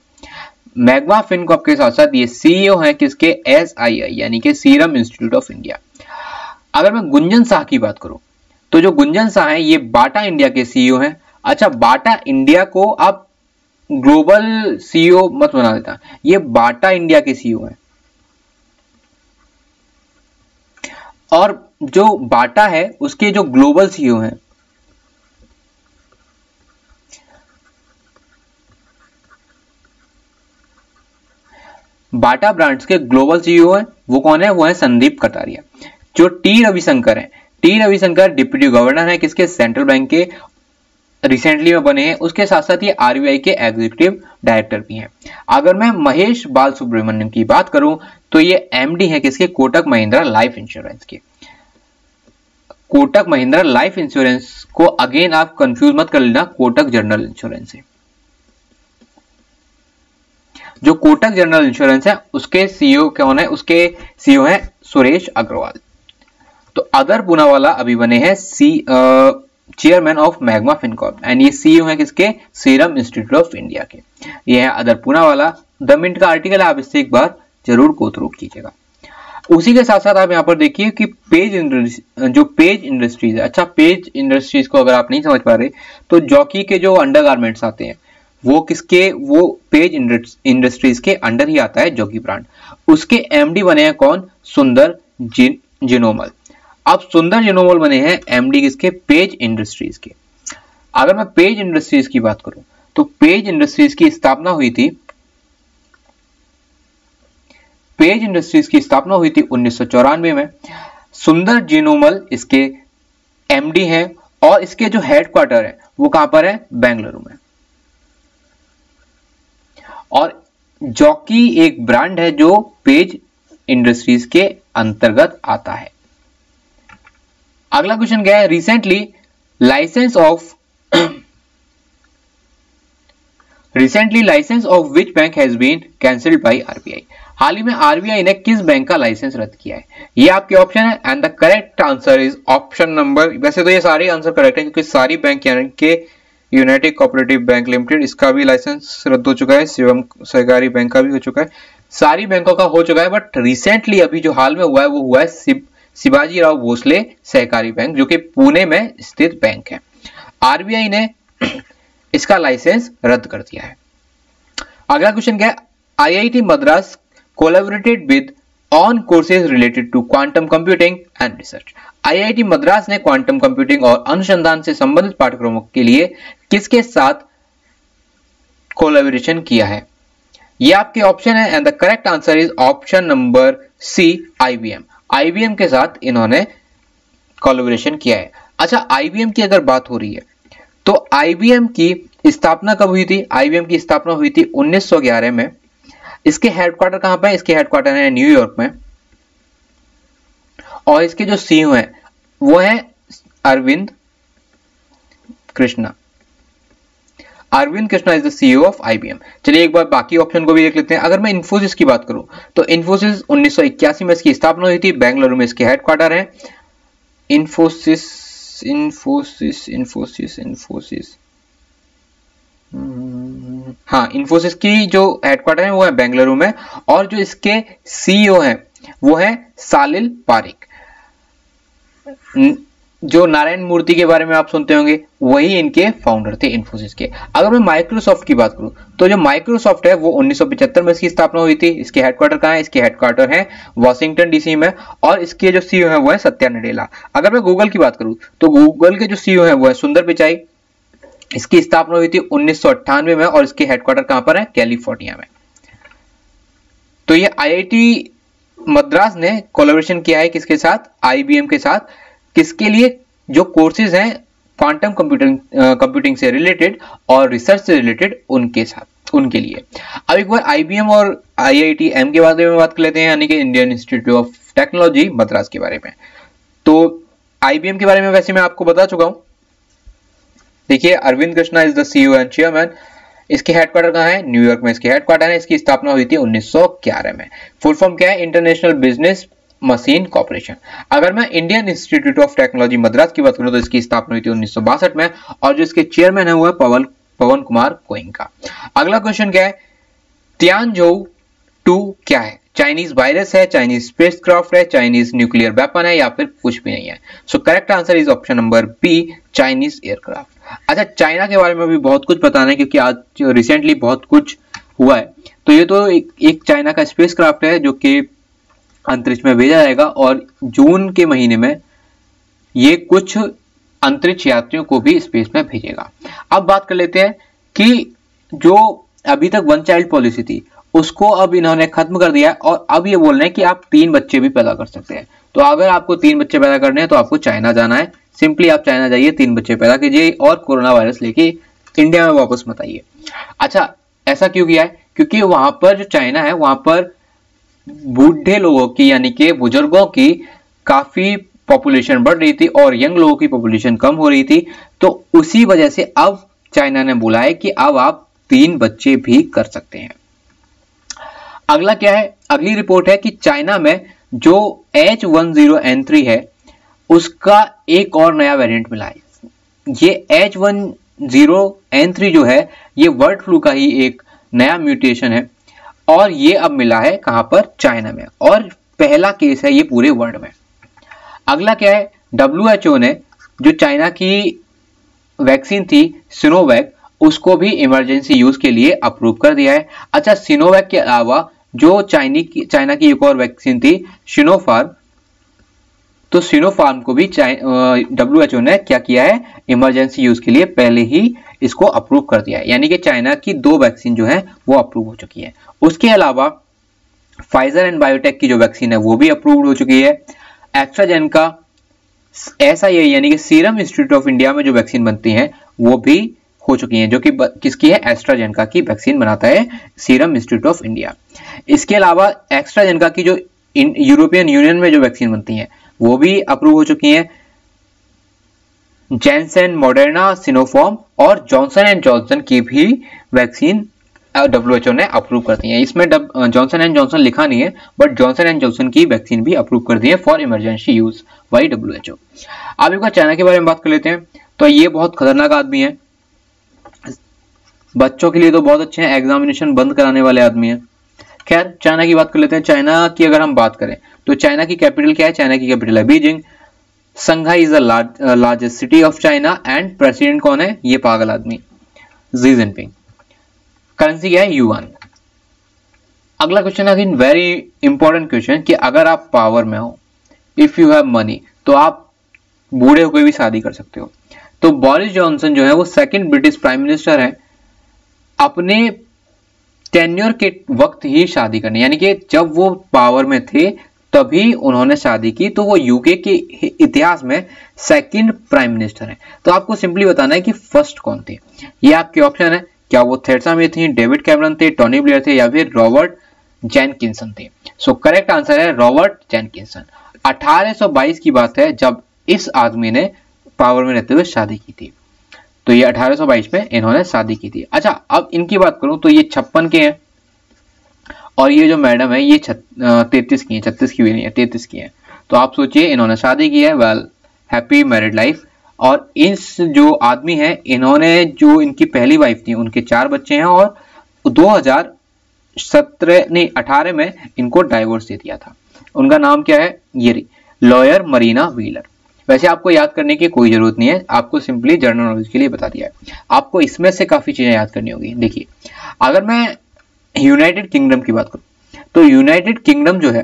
मैग्मा फिनकॉर्प के साथ साथ ये सीईओ हैं किसके? एसआईआई यानी कि सीरम इंस्टीट्यूट ऑफ इंडिया। अगर मैं गुंजन शाह की बात करूं तो जो गुंजन शाह है ये बाटा इंडिया के सीईओ हैं। अच्छा, बाटा इंडिया को आप ग्लोबल सीईओ मत बना देता, ये बाटा इंडिया के सीईओ हैं। और जो बाटा है उसके जो ग्लोबल सीईओ हैं बाटा ब्रांड्स के ग्लोबल सीईओ हैं वो कौन है? वो है संदीप कटारिया। जो टी रविशंकर है, टी रविशंकर डिप्टी गवर्नर है किसके? सेंट्रल बैंक के, रिसेंटली में बने हैं। उसके साथ साथ ये आरबीआई के एग्जीक्यूटिव डायरेक्टर भी हैं। अगर मैं महेश बाल सुब्रमण्यम की बात करूं तो ये एमडी है किसके? कोटक महिंद्रा लाइफ इंश्योरेंस के। कोटक महिंद्रा लाइफ इंश्योरेंस को अगेन आप कंफ्यूज मत कर लेना कोटक जनरल इंश्योरेंस से। जो कोटक जनरल इंश्योरेंस है उसके सीईओ कौन है? उसके सीईओ है सुरेश अग्रवाल। तो अदर पूनावाला अभी बने हैं chairman of Magma Fincorp and ये सीईओ है किसके? सीरम इंस्टीट्यूट ऑफ इंडिया के। ये है अदर पूनावाला। 2 मिनट का आर्टिकल है, आप इससे एक बार जरूर गो थ्रू कीजिएगा। उसी के साथ साथ आप यहाँ पर देखिए कि पेज इंडस्ट्रीज है। अच्छा, पेज इंडस्ट्रीज को अगर आप नहीं समझ पा रहे तो जॉकी के जो अंडरगारमेंट्स आते हैं वो किसके? वो पेज इंडस्ट्रीज के अंडर ही आता है जॉकी ब्रांड। उसके एमडी बने हैं कौन? सुंदर जिनोमल। अब सुंदर जिनोमल बने हैं एमडी किसके? पेज इंडस्ट्रीज के। अगर मैं पेज इंडस्ट्रीज की बात करूं तो पेज इंडस्ट्रीज की स्थापना हुई थी 1994 में। सुंदर जिनोमल इसके एमडी हैं और इसके जो हेडक्वार्टर है वो कहां पर है? बेंगलुरु में। और जॉकी एक ब्रांड है जो पेज इंडस्ट्रीज के अंतर्गत आता है। अगला क्वेश्चन क्या है, recently licence of which bank has been cancelled by RBI. हाल ही में आरबीआई ने किस बैंक का लाइसेंस रद्द किया है? ये आपके ऑप्शन है and the correct answer is option number, वैसे तो ये सारे आंसर करेक्ट है क्योंकि सारी बैंक यानी कि यूनाइटेड कोऑपरेटिव बैंक लिमिटेड इसका भी लाइसेंस रद्द हो चुका है, शिवम सहकारी बैंक का भी हो चुका है, सारी बैंकों का हो चुका है। बट रिसेंटली अभी जो हाल में हुआ है वो हुआ है शिवाजी राव भोसले सहकारी बैंक जो कि पुणे में स्थित बैंक है। आरबीआई ने इसका लाइसेंस रद्द कर दिया है। अगला क्वेश्चन क्या है, IIT Madras collaborated with on courses related to quantum computing and research. IIT Madras ने क्वांटम कंप्यूटिंग और अनुसंधान से संबंधित पाठ्यक्रमों के लिए किसके साथ कोलैबोरेशन किया है? ये आपके ऑप्शन है and the correct answer is option number C, IBM. IBM के साथ इन्होंने कोलैबोरेशन किया है। अच्छा, आईबीएम की अगर बात हो रही है तो आईबीएम की स्थापना कब हुई थी? आईबीएम की स्थापना हुई थी 1911 में। इसके हेडक्वार्टर कहां पे है? इसके हेडक्वार्टर है न्यूयॉर्क में। और इसके जो सीईओ हैं वो है Arvind Krishna. Arvind Krishna is the CEO of IBM. चलिए एक बार बाकी ऑप्शन को भी देख लेते हैं। अगर मैं इन्फोसिस की बात करूं तो इन्फोसिस 1981 में इसकी स्थापना हुई थी, बेंगलुरु में इसके हेडक्वार्टर है। इन्फोसिस हाँ, इन्फोसिस की जो हेडक्वार्टर है वो है बेंगलुरु में और जो इसके सीईओ हैं वो है सालिल पारिक। जो नारायण मूर्ति के बारे में आप सुनते होंगे वही इनके फाउंडर थे इन्फोसिस के। अगर मैं माइक्रोसॉफ्ट की बात करूं तो जो माइक्रोसॉफ्ट है वो 1975 में इसकी स्थापना हुई थी। इसके हेडक्वार्टर कहां है? इसके हेडक्वार्टर है वॉशिंगटन डीसी में और इसके जो सीईओ है वो है सत्या नडेला। अगर मैं गूगल की बात करूं तो गूगल के जो सीईओ है वो है सुंदर पिचाई। इसकी स्थापना हुई थी 1998 में और इसके हेडक्वार्टर कहां पर है? कैलिफोर्निया में। तो ये आईआईटी मद्रास ने कोलैबोरेशन किया है किसके साथ? IBM के साथ। किसके लिए? जो कोर्सेज हैं क्वांटम कंप्यूटिंग से रिलेटेड और रिसर्च से रिलेटेड उनके साथ, उनके लिए। अब एक बार IBM और IITM के बारे में बात कर लेते हैं, यानी कि Indian institute of technology Madras के बारे में। तो IBM के बारे में वैसे मैं आपको बता चुका हूं। देखिए, Arvind Krishna is the CEO and chairman. इसके हेडक्वार्टर कहाँ है? न्यूयॉर्क में इसके हेडक्वार्टर है। इसकी स्थापना हुई थी 1911 में। फुल फॉर्म क्या है? International business machine corporation. अगर मैं Indian institute of technology Madras की बात करूं तो इसकी स्थापना हुई थी 1962 में, और जो इसके चेयरमैन है वो है पवन कुमार गोयनका। अगला क्वेश्चन क्या है? तियानझोउ 2 क्या है? चाइनीज वायरस है, चाइनीज स्पेसक्राफ्ट है, चाइनीज न्यूक्लियर वेपन है, या फिर कुछ भी नहीं है? So correct answer is option number B, Chinese aircraft. अच्छा, चाइना के बारे में भी बहुत कुछ बताना है क्योंकि आज रिसेंटली बहुत कुछ हुआ है। तो ये तो एक चाइना का स्पेसक्राफ्ट है जो कि अंतरिक्ष में भेजा जाएगा, और जून के महीने में ये कुछ अंतरिक्ष यात्रियों को भी स्पेस में भेजेगा। अब बात कर लेते हैं कि जो अभी तक 1 चाइल्ड पॉलिसी थी उसको अब इन्होंने खत्म कर दिया है, और अब ये बोल रहे हैं कि आप 3 बच्चे भी पैदा कर सकते हैं। तो अगर आपको 3 बच्चे पैदा करने हैं तो आपको चाइना जाना है। सिंपली आप चाइना जाइए, 3 बच्चे पैदा कीजिए और कोरोना वायरस लेके इंडिया में वापस मत आइए। अच्छा, ऐसा क्यों किया है? क्योंकि वहां पर जो चाइना है वहां पर बूढ़े लोगों की, यानी कि बुजुर्गों की काफी पॉपुलेशन बढ़ रही थी और यंग लोगों की पॉपुलेशन कम हो रही थी। तो उसी वजह से अब चाइना ने बोला है कि अब आप 3 बच्चे भी कर सकते हैं। अगला क्या है? अगली रिपोर्ट है कि चाइना में जो H10N3 है उसका एक और नया वेरिएंट मिला है। ये H10N3 जो है ये बर्ड फ्लू का ही एक नया म्यूटेशन है, और ये अब मिला है कहां पर? चाइना में, और पहला केस है ये पूरे वर्ल्ड में। अगला क्या है? WHO ने जो चाइना की वैक्सीन थी सिनोवैक, उसको भी इमरजेंसी यूज के लिए अप्रूव कर दिया है। अच्छा, सिनोवैक के अलावा जो चाइना की एक और वैक्सीन थी सिनोफार्म, तो सिनोफार्म को भी WHO ने क्या किया है? इमरजेंसी यूज के लिए पहले ही इसको अप्रूव कर दिया है, यानी कि चाइना की 2 वैक्सीन जो है वो अप्रूव हो चुकी है। उसके अलावा फाइजर एंड बायोटेक की जो वैक्सीन है वो भी अप्रूव हो चुकी है। एस्ट्राजेनेका SIA यानी कि सीरम इंस्टीट्यूट ऑफ इंडिया में जो वैक्सीन बनती है वो भी हो चुकी हैं, जो कि किसकी है? एस्ट्राजेनेका की वैक्सीन बनाता है सीरम इंस्टीट्यूट ऑफ इंडिया। इसके अलावा एस्ट्राजेनेका की जो यूरोपियन यूनियन में जो वैक्सीन बनती है वो भी अप्रूव हो चुकी हैं। जैनसन, मॉडर्ना, सिनोफार्म और जॉनसन एंड जॉनसन की भी वैक्सीन WHO ने अप्रूव कर दी है। इसमें जॉनसन एंड जॉनसन लिखा नहीं है, बट जॉनसन एंड जॉनसन की वैक्सीन भी अप्रूव कर दी है for emergency use by WHO। अब एक बार चाइना के बारे में बात कर लेते हैं। तो ये बहुत खतरनाक आदमी है, बच्चों के लिए तो बहुत अच्छे हैं, एग्जामिनेशन बंद कराने वाले आदमी हैं। खैर, चाइना की बात कर लेते हैं। चाइना की अगर हम बात करें तो चाइना की कैपिटल क्या है? चाइना की कैपिटल है Beijing. Shanghai is the largest city of China, and president कौन है? ये पागल आदमी शी जिनपिंग। करेंसी क्या है? युआन। अगला क्वेश्चन है वेरी इंपॉर्टेंट क्वेश्चन कि अगर आप पावर में हो, इफ यू हैव मनी, तो आप बूढ़े होकर भी शादी कर सकते हो। तो बोरिस जॉनसन जो है वो 2nd ब्रिटिश प्राइम मिनिस्टर है। अपने टेन्योर के वक्त ही शादी करनी, यानी कि जब वो पावर में थे तभी उन्होंने शादी की। तो वो यूके के इतिहास में 2nd प्राइम मिनिस्टर हैं। तो आपको सिंपली बताना है कि फर्स्ट कौन थे। ये आपके ऑप्शन है, क्या वो थेरेसा मे थी, डेविड कैमरन थे, टोनी ब्लेयर थे, या फिर रॉबर्ट जेनकिंसन थे? सो करेक्ट आंसर है रॉबर्ट जेनकिंसन। 1822 की बात है जब इस आदमी ने पावर में रहते हुए शादी की थी। तो ये 1822 में इन्होंने शादी की थी। अच्छा, अब इनकी बात करूं तो ये 56 के हैं, और ये जो मैडम है ये 33 की है, 36 की भी नहीं है, 33 की है। तो आप सोचिए इन्होंने शादी की है। Well, happy married life. और इस जो आदमी है, इन्होंने जो इनकी पहली वाइफ थी उनके 4 बच्चे हैं, और 2018 में इनको डाइवोर्स दे दिया था। उनका नाम क्या है? ये लॉयर मरीना व्हीलर। वैसे आपको याद करने की कोई जरूरत नहीं है, आपको सिंपली जनरल नॉलेज के लिए बता दिया है। आपको इसमें से काफी चीजें याद करनी होगी। देखिए, अगर मैं यूनाइटेड किंगडम की बात करूं तो यूनाइटेड किंगडम जो है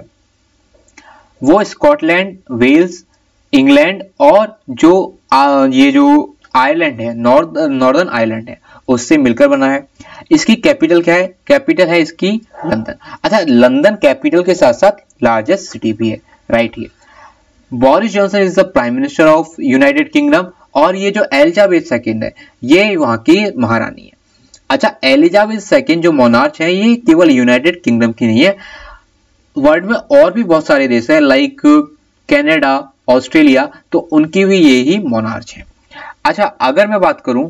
वो स्कॉटलैंड, वेल्स, इंग्लैंड और जो ये जो आयरलैंड है, नॉर्दर्न आयरलैंड है, उससे मिलकर बना है। इसकी कैपिटल क्या है? कैपिटल है इसकी लंदन। अच्छा, लंदन कैपिटल के साथ साथ लार्जेस्ट सिटी भी है, right. Here Boris Johnson is the prime minister of United kingdom, और ये जो एलिजाबेथ सेकंड है ये वहां की महारानी है। अच्छा, एलिजाबेथ सेकंड जो मोनार्च है ये केवल यूनाइटेड किंगडम की नहीं है, वर्ल्ड में और भी बहुत सारे देश हैं लाइक कनाडा, ऑस्ट्रेलिया, तो उनकी भी ये ही मोनार्च है। अच्छा, अगर मैं बात करूं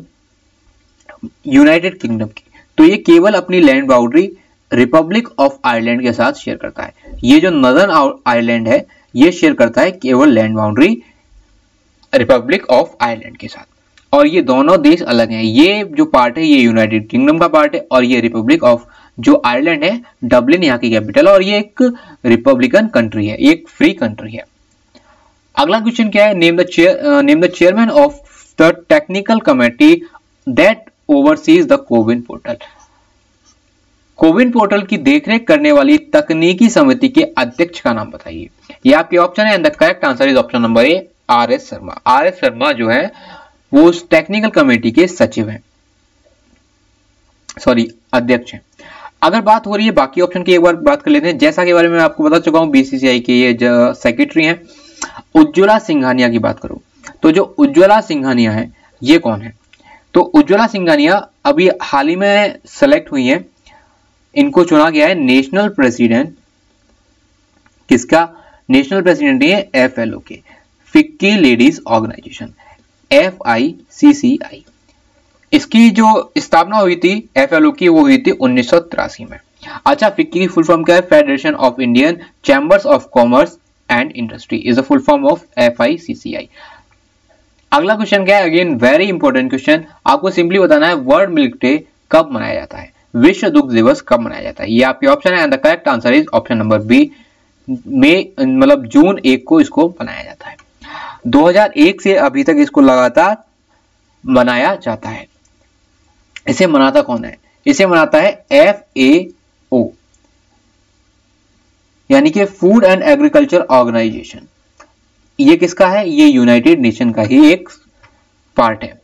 यूनाइटेड किंगडम की, तो ये केवल अपनी land boundary Republic of Ireland के साथ शेयर करता है। ये जो नॉर्दर्न आयरलैंड है ये शेयर करता है केवल land boundary Republic of Ireland के साथ, और ये दोनों देश अलग हैं। ये जो पार्ट है ये यूनाइटेड किंगडम का पार्ट है, और ये रिपब्लिक ऑफ जो आयरलैंड है, डब्लिन यहाँ की कैपिटल, और ये एक रिपब्लिकन कंट्री है, एक फ्री कंट्री है। अगला क्वेश्चन क्या है? Name the chairman of the technical committee that overseas the CoWIN portal. CoWIN portal की देखरेख करने वाली तकनीकी समिति के अध्यक्ष का नाम बताइए। ये आपके ऑप्शन है, and the correct answer is option number A, RS. Sharma. RS. Sharma जो है वो उस टेक्निकल कमेटी के सचिव हैं, सॉरी अध्यक्ष हैं। अगर बात हो रही है बाकी ऑप्शन की, एक बार बात कर लेते हैं। जैसा के बारे में आपको बता चुका हूं, बीसीसीआई के ये सेक्रेटरी हैं। उज्ज्वला सिंघानिया की बात करूं तो जो उज्ज्वला सिंघानिया है ये कौन है? तो उज्ज्वला सिंघानिया अभी हाल ही में सेलेक्ट हुई है, इनको चुना गया है नेशनल प्रेसिडेंट। किसका नेशनल प्रेसिडेंट? ये FLO के, फिक्की लेडीज ऑर्गेनाइजेशन, FICCI। इसकी जो स्थापना हुई थी FLO की, वो हुई थी 1983 में। अच्छा, फिक्की की फुल फॉर्म क्या है? Federation of Indian chambers of commerce and industry is the full form of FICCI। अगला क्वेश्चन क्या है? अगेन वेरी इंपॉर्टेंट क्वेश्चन, आपको सिंपली बताना है वर्ल्ड मिल्क डे कब मनाया जाता है, विश्व दुग्ध दिवस कब मनाया जाता है। ये आपके ऑप्शन है, and the correct answer is option number B, मतलब जून 1 को इसको बनाया जाता है। 2001 से अभी तक इसको लगातार मनाया जाता है। इसे मनाता कौन है? इसे मनाता है FAO, यानी कि फूड एंड एग्रीकल्चर ऑर्गेनाइजेशन। ये किसका है? ये यूनाइटेड नेशन का ही एक पार्ट है।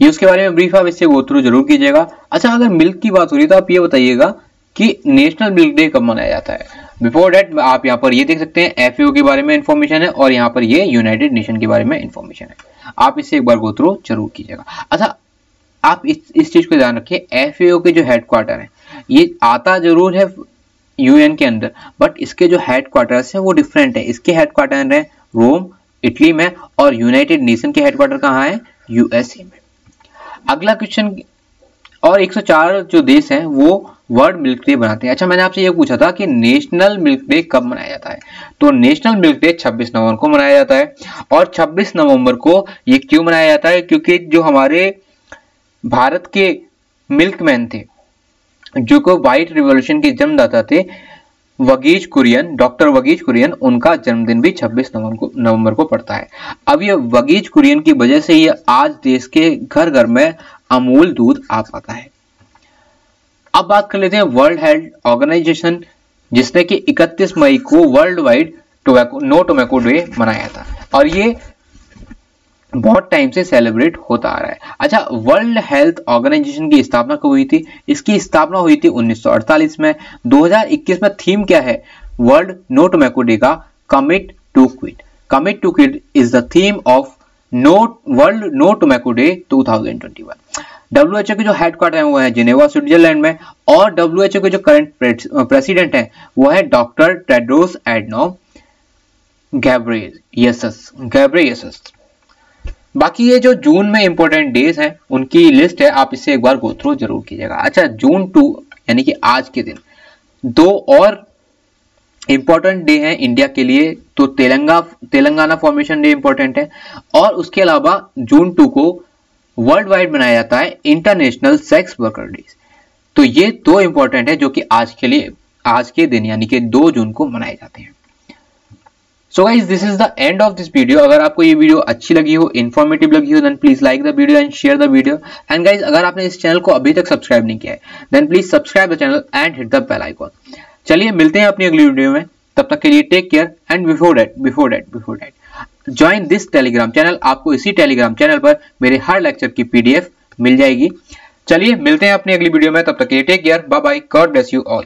ये उसके बारे में ब्रीफ आप इससे गो थ्रू जरूर कीजिएगा। अच्छा, अगर मिल्क की बात हो रही है तो आप ये बताइएगा कि नेशनल मिल्क डे कब मनाया जाता है। बिफोर डेट आप यहाँ पर ये देख सकते हैं FAO के बारे में इंफॉर्मेशन है, और यहाँ पर ये यूनाइटेड नेशन के बारे में इंफॉर्मेशन है। आप इससे एक बार गो थ्रू जरूर कीजिएगा। अच्छा, आप इस चीज को ध्यान रखिए, FAO के जो हेडक्वार्टर है ये आता जरूर है UN के अंदर, बट इसके जो हेडक्वार्टर्स है वो डिफरेंट है। इसके हेडक्वार्टर है रोम, इटली में, और यूनाइटेड नेशन के हेडक्वार्टर कहाँ है? USA में। अगला क्वेश्चन, और 104 जो देश हैं वो वर्ल्ड मिल्क डे बनाते हैं। अच्छा, मैंने आपसे ये पूछा था कि नेशनल मिल्क डे कब मनाया जाता है, तो नेशनल मिल्क डे 26 नवंबर को मनाया जाता है। और 26 नवंबर को ये क्यों मनाया जाता है? क्योंकि जो हमारे भारत के मिल्कमैन थे, जो को व्हाइट रिवॉल्यूशन के जन्मदाता थे, वगीज कुरियन, डॉक्टर वगीज कुरियन, उनका जन्मदिन भी 26 नवंबर को पड़ता है। अब ये वगीज कुरियन की वजह से ये आज देश के घर घर में अमूल दूध आ पाता है। अब बात कर लेते हैं वर्ल्ड हेल्थ ऑर्गेनाइजेशन, जिसने कि 31 मई को world wide no tobacco day मनाया था, और ये बहुत टाइम से सेलिब्रेट होता आ रहा है। अच्छा, वर्ल्ड हेल्थ ऑर्गेनाइजेशन की स्थापना कब हुई थी? इसकी स्थापना हुई थी 1948 में। 2021 में थीम क्या है वर्ल्ड नो टोबैको डे का? Commit to quit. Commit to quit is the theme of world no tobacco day 2021। WHO के जो हेडक्वार्टर है वो है जिनेवा, स्विट्जरलैंड में, और WHO के जो करंट प्रेसिडेंट है वो है डॉक्टर टेड्रोस एडनॉम घेब्रेयेसस। बाकी ये जो जून में इंपॉर्टेंट डेज हैं उनकी लिस्ट है, आप इसे एक बार गो थ्रू जरूर कीजिएगा। अच्छा, जून 2 यानी कि आज के दिन 2 और इंपॉर्टेंट डे हैं इंडिया के लिए, तो तेलंगाना फॉर्मेशन डे इंपॉर्टेंट है, और उसके अलावा जून 2 को वर्ल्ड वाइड मनाया जाता है इंटरनेशनल सेक्स वर्कर डे। तो ये 2 इंपॉर्टेंट है जो कि आज के दिन यानी कि 2 जून को मनाए जाते हैं। So guys, this is the end of this video. अगर आपको ये वीडियो अच्छी लगी हो, इन्फॉर्मेटिव लगी हो, then please like the video and share the video. And guys, अगर आपने इस चैनल को अभी तक सब्सक्राइब नहीं किया है, then please subscribe the channel and hit the bell icon. चलिए मिलते हैं अपनी अगली वीडियो में, तब तक के लिए take care. And before that join this Telegram channel. आपको इसी टेलीग्राम चैनल पर मेरे हर लेक्चर की PDF मिल जाएगी। चलिए मिलते हैं अपनी अगली वीडियो में, तब तक के लिए take care, bye bye, God bless you all.